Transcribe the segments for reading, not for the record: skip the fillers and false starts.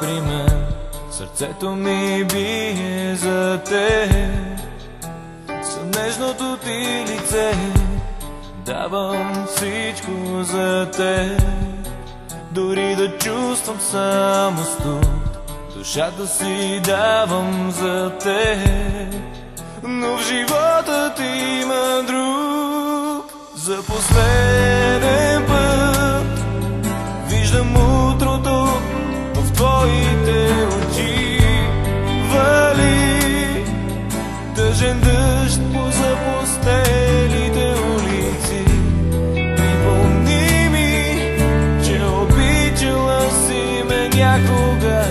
при мен, сърцето ми бие за теб. За нежното ти лице давам всичко за теб. Дори да чувствам само студ, душата си давам за теб. Но в живота ти има друг. За последен път виждам утрото в твоите очи. Вали тъжен дъжд по запустелите улици. Припомни ми, че обичала си ме някога.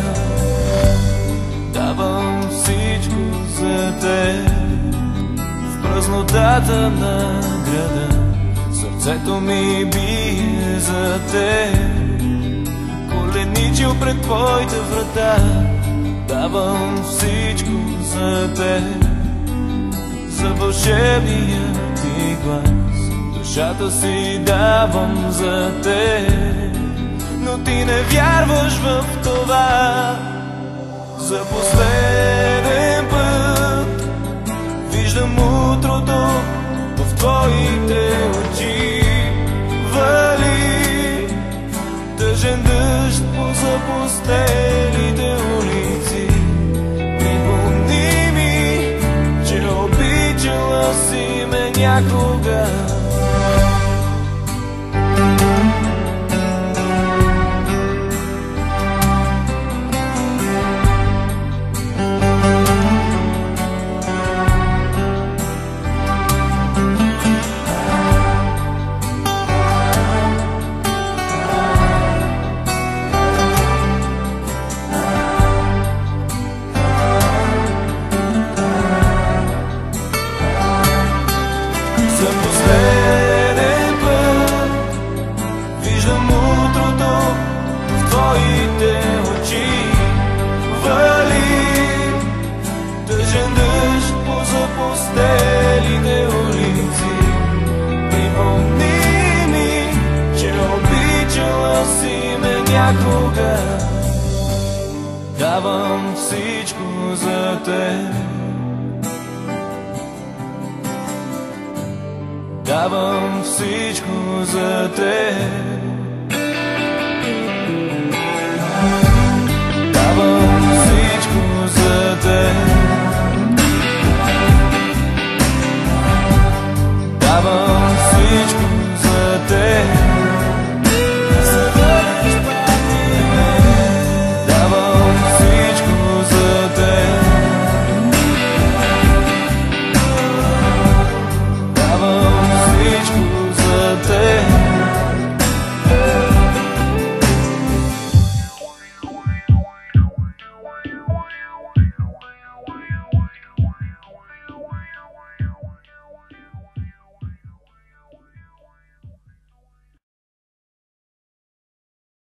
Давам всичко за теб. В празнотата на града сърцето ми бие за теб. Коленичил пред твоите врата, давам всичко за теб. За вълшебния ти глас душата си давам за теб. Но ти не вярваш в това. За последен път виждам утрото в твоите очи. Вали тъжен дъжд по запустелите улици. Припомни ми, че обичала си ме някога. За последен път виждам утрото в твоите очи. Вали тъжен дъжд по запустелите улици. Припомни ми, че обичала си ме някога. Давам всичко за теб. Давам всичко за теб.